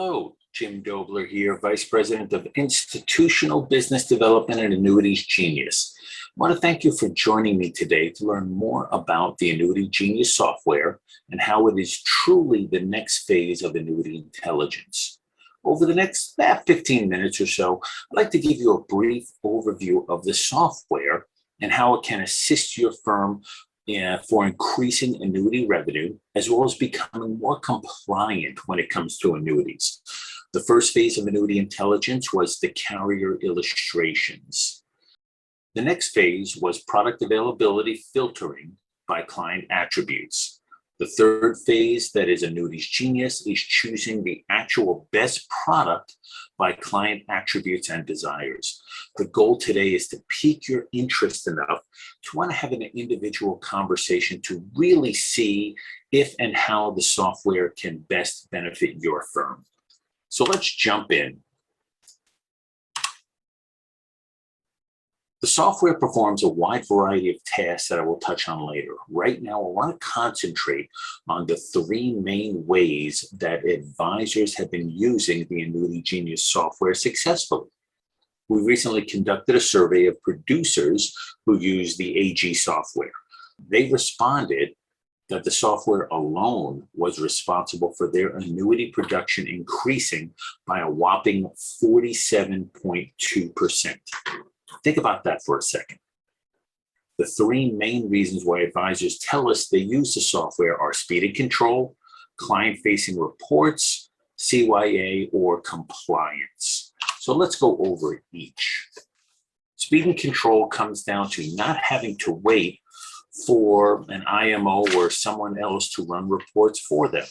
Hello, Jim Dobler here, Vice President of Institutional Business Development and Annuities Genius. I want to thank you for joining me today to learn more about the Annuity Genius software and how it is truly the next phase of annuity intelligence. Over the next 15 minutes or so, I'd like to give you a brief overview of the software and how it can assist your firm for increasing annuity revenue, as well as becoming more compliant when it comes to annuities. The first phase of annuity intelligence was the carrier illustrations. The next phase was product availability filtering by client attributes. The third phase, that is Annuities Genius, is choosing the actual best product by client attributes and desires. The goal today is to pique your interest enough to want to have an individual conversation to really see if and how the software can best benefit your firm. So let's jump in. The software performs a wide variety of tasks that I will touch on later. Right now, I want to concentrate on the three main ways that advisors have been using the Annuity Genius software successfully. We recently conducted a survey of producers who use the AG software. They responded that the software alone was responsible for their annuity production increasing by a whopping 47.2%. Think about that for a second. The three main reasons why advisors tell us they use the software are speed and control, client-facing reports, CYA, or compliance. So let's go over each. Speed and control comes down to not having to wait for an IMO or someone else to run reports for them.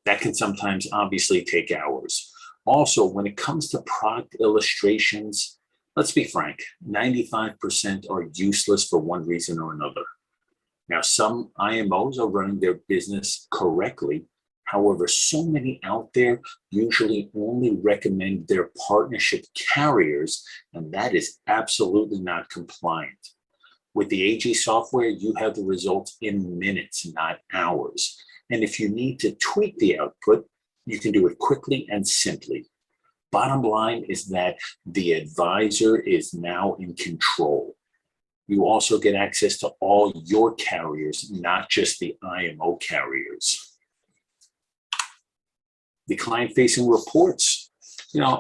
That can sometimes obviously take hours. Also, when it comes to product illustrations, let's be frank, 95% are useless for one reason or another. Now, some IMOs are running their business correctly. However, so many out there usually only recommend their partnership carriers, and that is absolutely not compliant. With the AG software, you have the results in minutes, not hours. And if you need to tweak the output, you can do it quickly and simply. Bottom line is that the advisor is now in control. You also get access to all your carriers, not just the IMO carriers. The client-facing reports,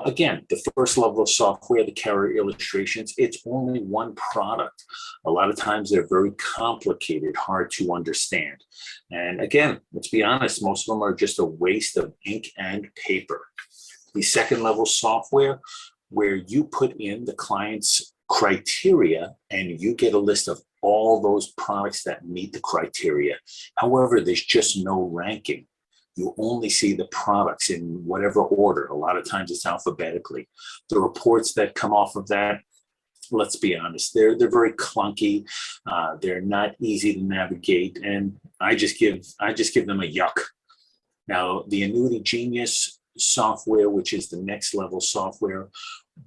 again, the first level of software, the carrier illustrations, it's only one product. A lot of times they're very complicated, hard to understand. And again, let's be honest, most of them are just a waste of ink and paper. The second level software, where you put in the client's criteria and you get a list of all those products that meet the criteria. However, there's just no ranking. You only see the products in whatever order. A lot of times it's alphabetically. The reports that come off of that, let's be honest, they're very clunky. They're not easy to navigate, and I just give them a yuck. Now, the Annuity Genius software, which is the next level software,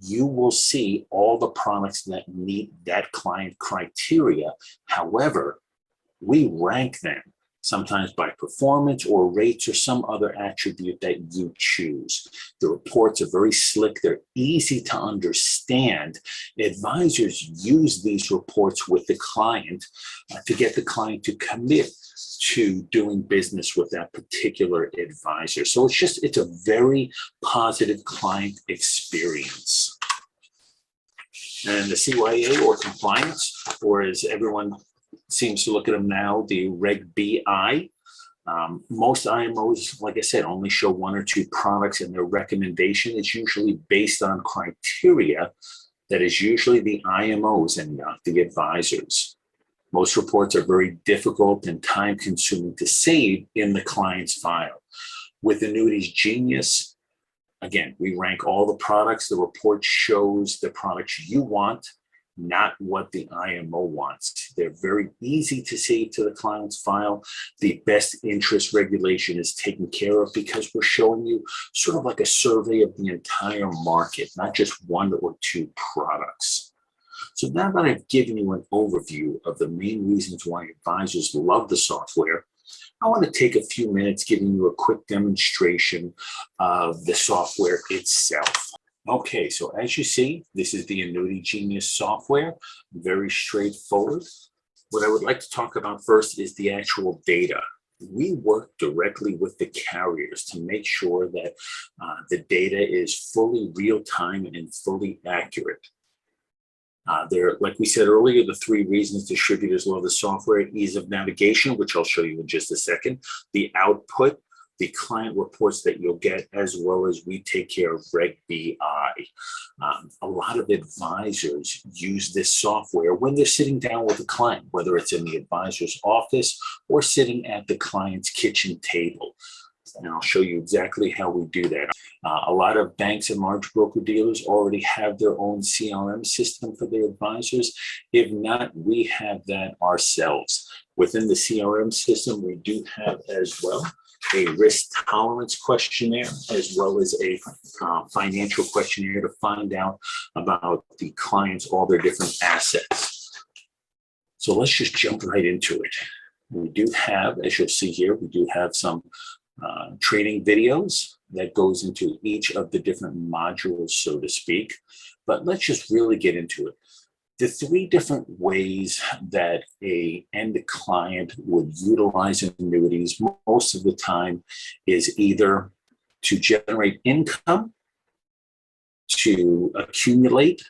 you will see all the products that meet that client criteria. However, we rank them sometimes by performance or rates or some other attribute that you choose. The reports are very slick. They're easy to understand. Advisors use these reports with the client to get the client to commit to doing business with that particular advisor. So it's a very positive client experience. And the CYA, or compliance, or as everyone seems to look at them now, the Reg BI. Most IMOs, like I said, only show one or two products, and their recommendation is usually based on criteria that is usually the IMOs and not the advisors. Most reports are very difficult and time-consuming to save in the client's file. With Annuities Genius, again, we rank all the products. The report shows the products you want, not what the IMO wants. They're very easy to save to the client's file. The best interest regulation is taken care of because we're showing you sort of like a survey of the entire market, not just one or two products. So now that I've given you an overview of the main reasons why advisors love the software, I want to take a few minutes giving you a quick demonstration of the software itself. Okay, so as you see, this is the Annuity Genius software, very straightforward. What I would like to talk about first is the actual data. We work directly with the carriers to make sure that the data is fully real-time and fully accurate. Like we said earlier, the three reasons distributors love the software: ease of navigation, which I'll show you in just a second, the output, the client reports that you'll get, as well as we take care of Reg BI. A lot of advisors use this software when they're sitting down with a client, whether it's in the advisor's office or sitting at the client's kitchen table. And I'll show you exactly how we do that. A lot of banks and large broker-dealers already have their own CRM system for their advisors. If not, we have that ourselves. Within the CRM system, we do have as well a risk tolerance questionnaire, as well as a financial questionnaire to find out about the clients, all their different assets. So let's just jump right into it. We do have, as you'll see here, we do have some training videos that goes into each of the different modules, so to speak. But let's just really get into it. The three different ways that an end client would utilize annuities most of the time is either to generate income, to accumulate,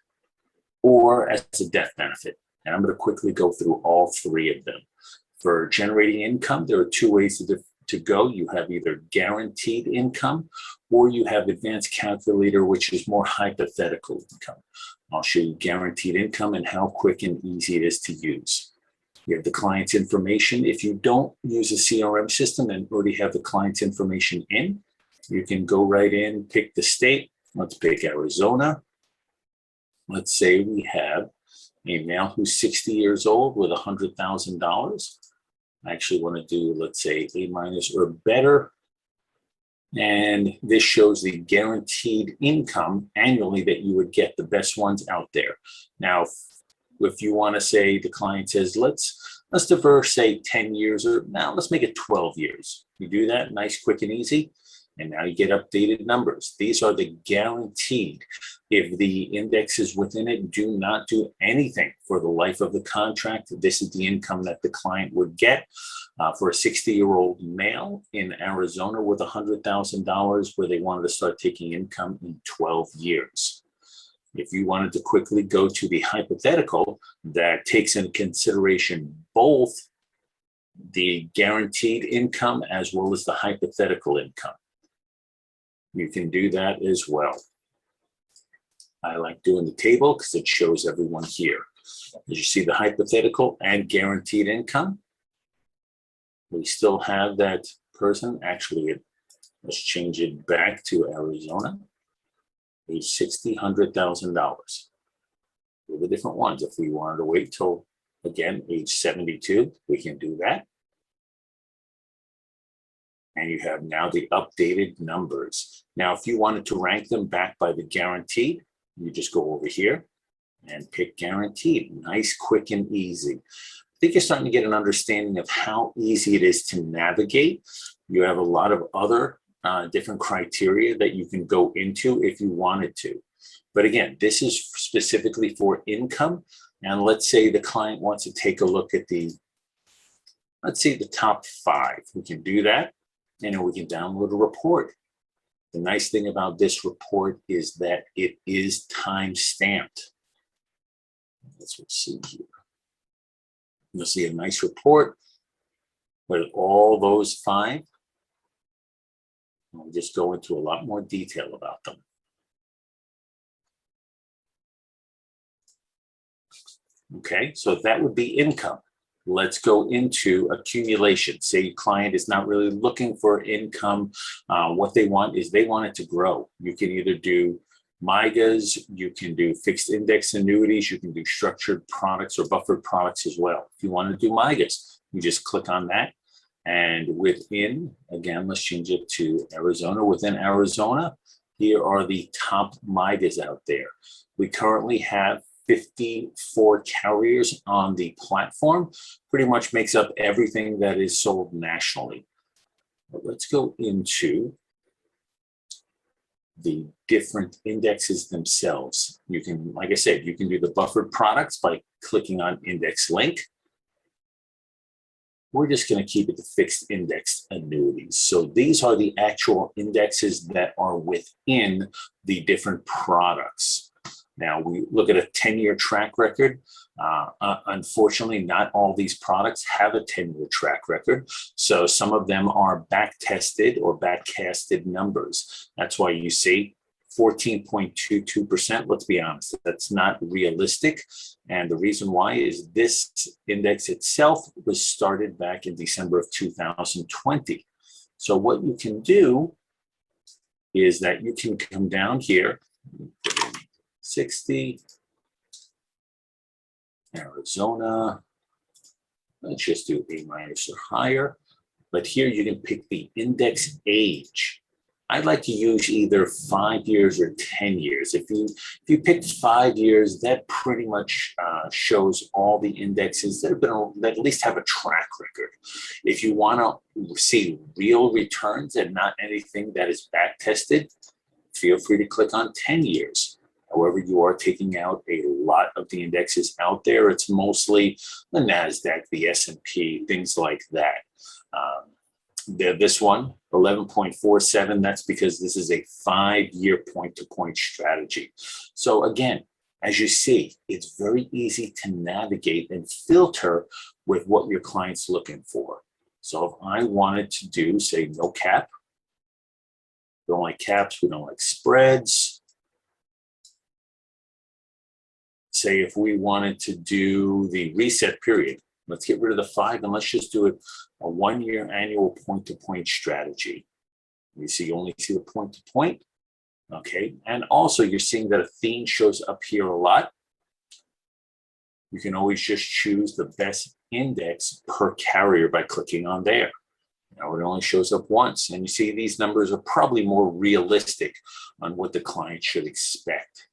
or as a death benefit. And I'm going to quickly go through all three of them. For generating income, there are two ways to go. You have either guaranteed income, or you have advanced calculator, which is more hypothetical income. I'll show you guaranteed income and how quick and easy it is to use. You have the client's information. If you don't use a CRM system and already have the client's information in, you can go right in, pick the state. Let's pick Arizona. Let's say we have a male who's 60 years old with $100,000. I actually want to do, let's say, A- or better. And this shows the guaranteed income annually that you would get, the best ones out there. Now, if you want to say, the client says, let's defer, say 10 years, or now let's make it 12 years. You do that, nice, quick and easy. And now you get updated numbers. These are the guaranteed. If the indexes within it do not do anything for the life of the contract, this is the income that the client would get. For a 60-year-old male in Arizona with $100,000, where they wanted to start taking income in 12 years. If you wanted to quickly go to the hypothetical, that takes into consideration both the guaranteed income as well as the hypothetical income. You can do that as well. I like doing the table because it shows everyone here. As you see, the hypothetical and guaranteed income. We still have that person. Actually, let's change it back to Arizona. Age 60, $100,000. The different ones. If we wanted to wait till, again, age 72, we can do that. And you have now the updated numbers. Now, if you wanted to rank them back by the guaranteed, you just go over here and pick guaranteed. Nice, quick, and easy. I think you're starting to get an understanding of how easy it is to navigate. You have a lot of other different criteria that you can go into if you wanted to. But again, this is specifically for income. And let's say the client wants to take a look at let's say the top 5. We can do that. And then we can download a report. The nice thing about this report is that it is time-stamped. Let's see here. You'll see a nice report with all those 5. We'll just go into a lot more detail about them. Okay, so that would be income. Let's go into accumulation. Say your client is not really looking for income. What they want is they want it to grow. You can either do MYGAs, you can do fixed index annuities, you can do structured products or buffered products as well. If you want to do MYGAs, you just click on that. And within, again, let's change it to Arizona. Within Arizona, here are the top MYGAs out there. We currently have 54 carriers on the platform, pretty much makes up everything that is sold nationally. But let's go into the different indexes themselves. You can, like I said, you can do the buffered products by clicking on index link. We're just going to keep it the fixed index annuities. So these are the actual indexes that are within the different products. Now we look at a 10-year track record. Unfortunately, not all these products have a 10-year track record. So some of them are back tested or back casted numbers. That's why you see 14.22%. Let's be honest, that's not realistic. And the reason why is this index itself was started back in December of 2020. So what you can do is that you can come down here, 60, Arizona, let's just do A- or higher. But here you can pick the index age. I'd like to use either 5 years or 10 years. If you picked 5 years, that pretty much shows all the indexes that at least have a track record. If you want to see real returns and not anything that is back tested, feel free to click on 10 years. However, you are taking out a lot of the indexes out there. It's mostly the NASDAQ, the S&P, things like that. This one, 11.47, that's because this is a 5-year point-to-point strategy. So again, as you see, it's very easy to navigate and filter with what your client's looking for. So if I wanted to do, say, no cap, we don't like caps, we don't like spreads. Say if we wanted to do the reset period, let's get rid of the 5 and let's just do it a 1-year annual point-to-point strategy. You see, you only see the point-to-point. Okay, and also you're seeing that a theme shows up here a lot. You can always just choose the best index per carrier by clicking on there. Now it only shows up once, and you see these numbers are probably more realistic on what the client should expect.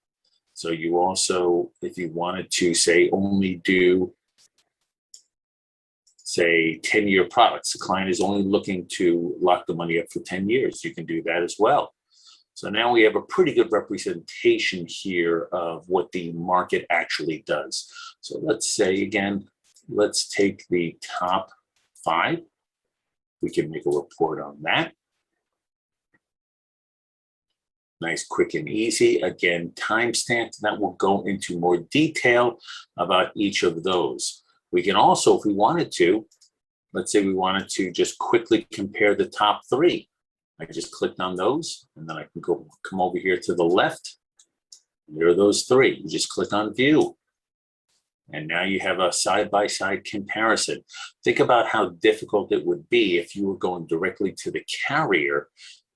So you also, if you wanted to say only do, say 10-year products, the client is only looking to lock the money up for 10 years, you can do that as well. So now we have a pretty good representation here of what the market actually does. So let's say again, let's take the top 5. We can make a report on that. Nice, quick and easy. Again, timestamped. That will go into more detail about each of those. We can also, if we wanted to, let's say we wanted to just quickly compare the top 3. I just clicked on those, and then I can come over here to the left. There are those 3. You just click on view. And now you have a side-by-side comparison. Think about how difficult it would be if you were going directly to the carrier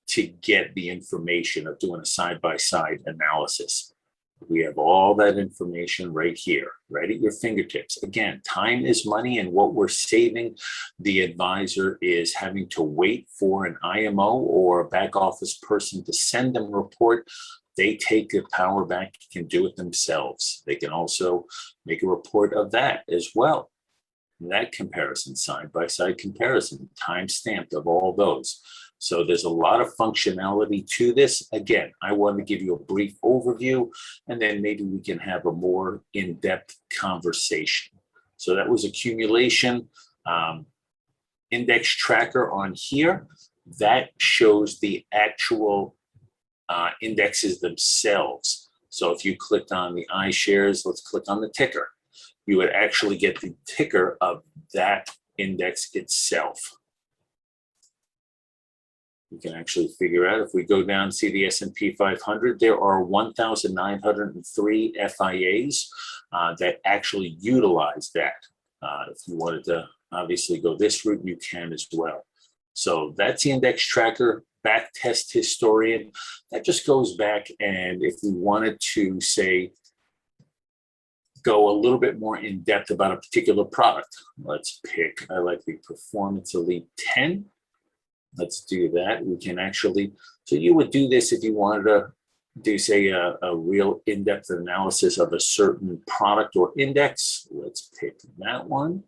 to get the information of doing a side-by-side analysis. We have all that information right here, right at your fingertips. Again, time is money, and what we're saving the advisor is having to wait for an IMO or a back office person to send them a report. They take the power back, can do it themselves. They can also make a report of that as well. That comparison, side-by-side comparison, time-stamped of all those. So there's a lot of functionality to this. Again, I want to give you a brief overview, and then maybe we can have a more in-depth conversation. So that was accumulation. Index tracker on here, that shows the actual indexes themselves. So if you clicked on the iShares, let's click on the ticker. You would actually get the ticker of that index itself. You can actually figure out, if we go down and see the S&P 500, there are 1,903 FIAs that actually utilize that. If you wanted to obviously go this route, you can as well. So that's the index tracker, back test historian. That just goes back, and if we wanted to say, go a little bit more in depth about a particular product, let's pick, I like the Performance Elite 10. Let's do that. We can actually, so you would do this if you wanted to do say a real in-depth analysis of a certain product or index. Let's pick that one.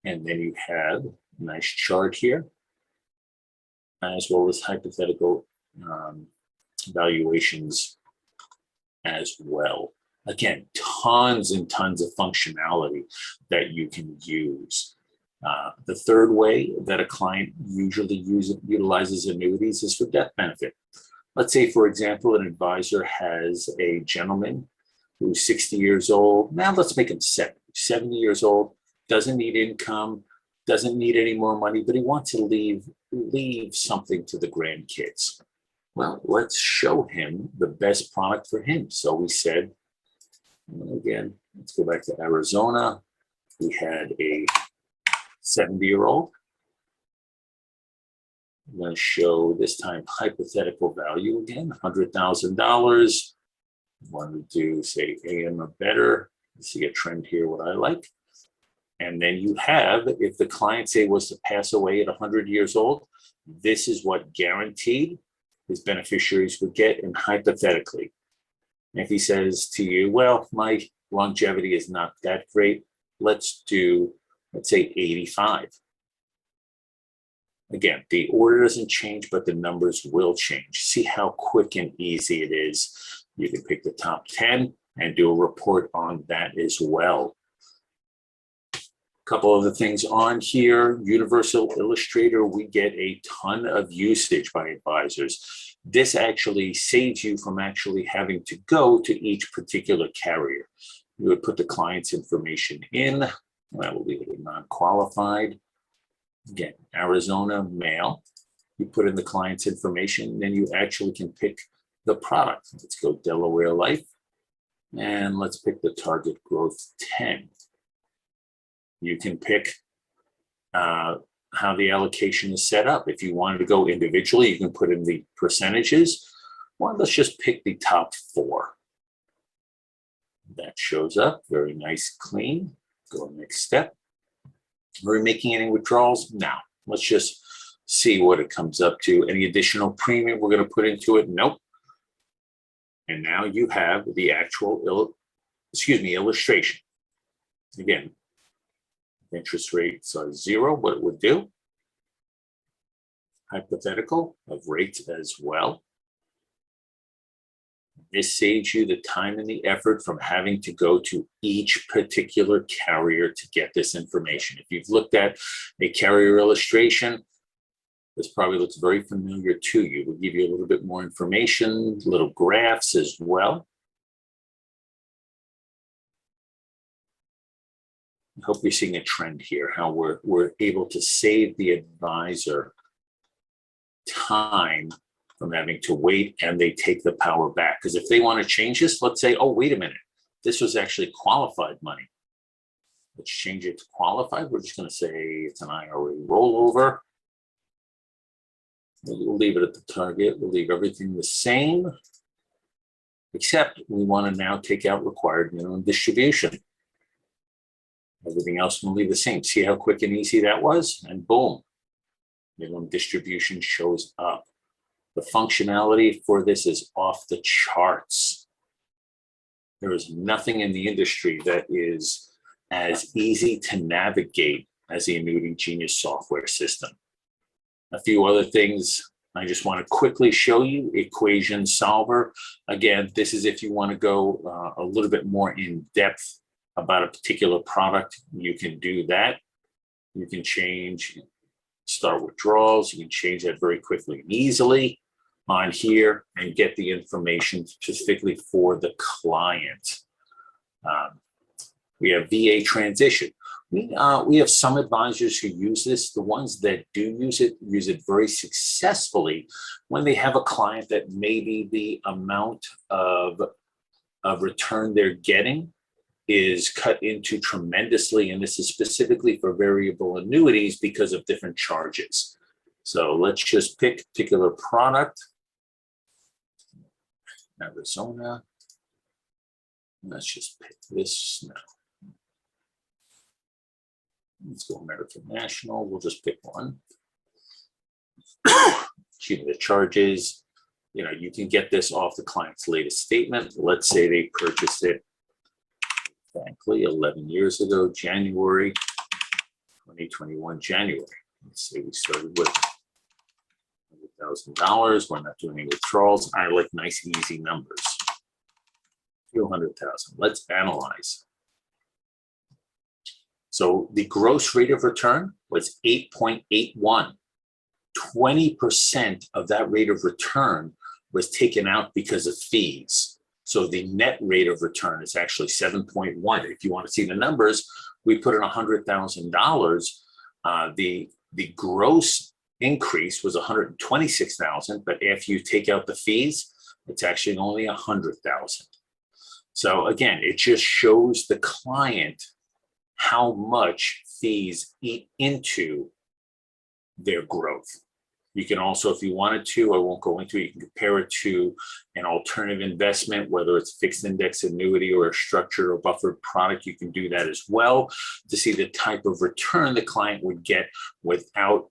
And then you have a nice chart here, as well as hypothetical valuations as well. Again, tons and tons of functionality that you can use. The third way that a client usually utilizes annuities is for death benefit. Let's say, for example, an advisor has a gentleman who's 60 years old. Now let's make him 70 years old, doesn't need income, doesn't need any more money, but he wants to leave something to the grandkids. Well, let's show him the best product for him. So we said, again, let's go back to Arizona. We had a 70-year-old. I'm going to show this time hypothetical value again, $100,000. Want to do, say, AM or better. You see a trend here, what I like. And then you have, if the client, say, was to pass away at 100 years old, this is what guaranteed his beneficiaries would get, and hypothetically. And if he says to you, well, my longevity is not that great, let's do, let's say, 85. Again, the order doesn't change, but the numbers will change. See how quick and easy it is. You can pick the top 10 and do a report on that as well. Couple other things on here. Universal Illustrator, we get a ton of usage by advisors. This actually saves you from actually having to go to each particular carrier. You would put the client's information in. I will leave it in non-qualified. Again, Arizona, male. You put in the client's information, then you actually can pick the product. Let's go Delaware Life. And let's pick the target growth 10. You can pick how the allocation is set up. If you wanted to go individually, you can put in the percentages. Well, let's just pick the top 4. That shows up, very nice, clean. Go next step. Are we making any withdrawals? No. Let's just see what it comes up to. Any additional premium we're going to put into it? Nope. And now you have the actual, illustration. Again, interest rates are 0, what it would do. Hypothetical of rates as well. This saves you the time and the effort from having to go to each particular carrier to get this information. If you've looked at a carrier illustration, this probably looks very familiar to you. We'll give you a little bit more information, little graphs as well. I hope you're seeing a trend here, how we're able to save the advisor time from having to wait, and they take the power back. Because if they want to change this, let's say, oh, wait a minute, this was actually qualified money. Let's change it to qualified. We're just going to say it's an IRA rollover. We'll leave it at the target. We'll leave everything the same, except we want to now take out required minimum distribution. Everything else will leave the same. See how quick and easy that was? And boom, minimum distribution shows up. The functionality for this is off the charts. There is nothing in the industry that is as easy to navigate as the Annuity Genius software system. A few other things I just want to quickly show you. Equation solver. Again, this is if you want to go a little bit more in depth about a particular product, you can do that. You can change start withdrawals. You can change that very quickly and easily on here and get the information specifically for the client. We have VA transition. We have some advisors who use this. The ones that do use it very successfully when they have a client that maybe the amount of return they're getting is cut into tremendously. And this is specifically for variable annuities because of different charges. So let's just pick a particular product. Arizona. Let's just pick this now. Let's go American National. We'll just pick one. Choose the charges. You can get this off the client's latest statement. Let's say they purchased it, frankly, 11 years ago, January 2021, January. Let's say we started with $100,000. We're not doing any withdrawals. I like nice, easy numbers. Few 100,000. Let's analyze. So the gross rate of return was 8.81. 20% of that rate of return was taken out because of fees. So the net rate of return is actually 7.1. If you want to see the numbers, we put in $100,000. The gross increase was 126,000, but after you take out the fees, it's actually only 100,000. So again, it just shows the client how much fees eat into their growth. You can also, if you wanted to, I won't go into it, you can compare it to an alternative investment, whether it's fixed index annuity or a structured or buffered product. You can do that as well to see the type of return the client would get without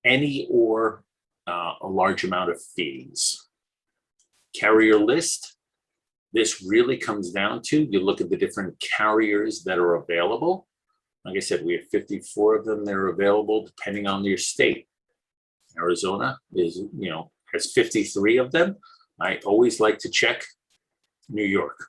any or a large amount of fees. Carrier list. This really comes down to, you look at the different carriers that are available. Like I said, we have 54 of them that are available depending on your state. Arizona is, has 53 of them. I always like to check New York,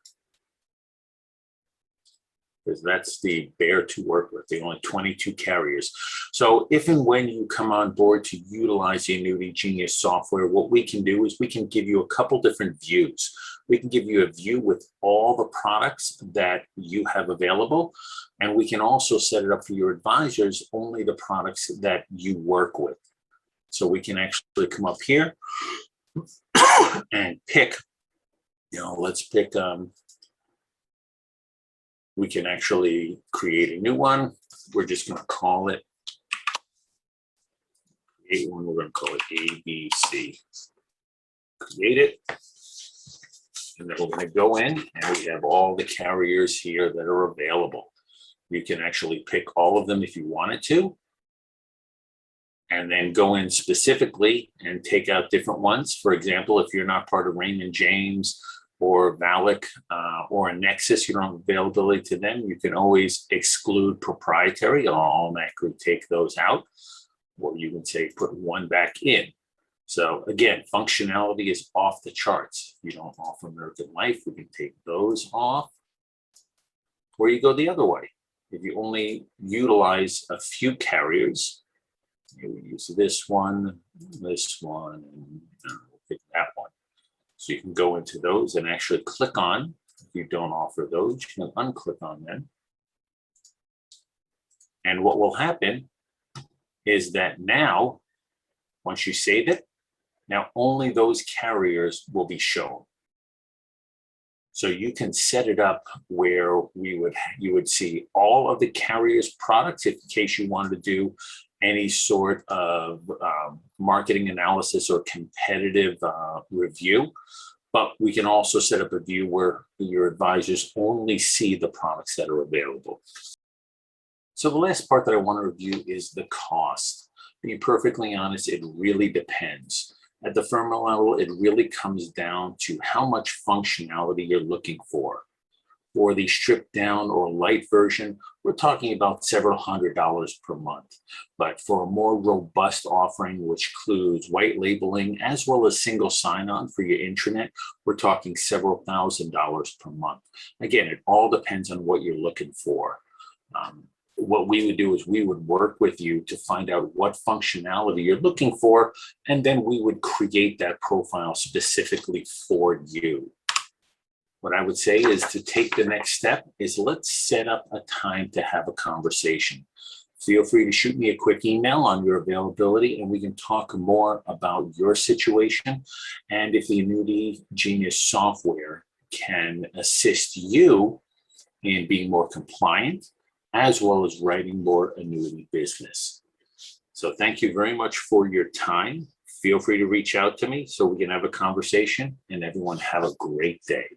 because that's the bear to work with. They only 22 carriers. So if and when you come on board to utilize the Annuity Genius software, what we can do is we can give you a couple different views. We can give you a view with all the products that you have available, and we can also set it up for your advisors, only the products that you work with. So we can actually come up here and pick, let's pick, we can actually create a new one. We're just going to call it, create one, we're going to call it ABC. Create it. And then we're going to go in and we have all the carriers here that are available. You can actually pick all of them if you wanted to, and then go in specifically and take out different ones. For example, if you're not part of Raymond James or Valak or a Nexus, you don't have availability to them, you can always exclude proprietary. It'll automatically take those out, or you can say put one back in. So again, functionality is off the charts. If you don't offer American Life, we can take those off, or you go the other way. If you only utilize a few carriers, we use this one, and we'll pick that one. So you can go into those and actually click on, if you don't offer those, you can unclick on them. And what will happen is that now, once you save it, now only those carriers will be shown. So you can set it up where you would see all of the carriers' products in case you wanted to do any sort of marketing analysis or competitive review. But we can also set up a view where your advisors only see the products that are available. So the last part that I want to review is the cost. To be perfectly honest, it really depends. At the firm level, it really comes down to how much functionality you're looking for. For the stripped down or light version, we're talking about several $100s per month. But for a more robust offering, which includes white labeling as well as single sign-on for your intranet, we're talking several $1,000s per month. Again, it all depends on what you're looking for. What we would do is we would work with you to find out what functionality you're looking for, and then we would create that profile specifically for you. What I would say is to take the next step is let's set up a time to have a conversation. Feel free to shoot me a quick email on your availability and we can talk more about your situation and if the Annuity Genius software can assist you in being more compliant as well as writing more annuity business. So thank you very much for your time. Feel free to reach out to me so we can have a conversation, and everyone have a great day.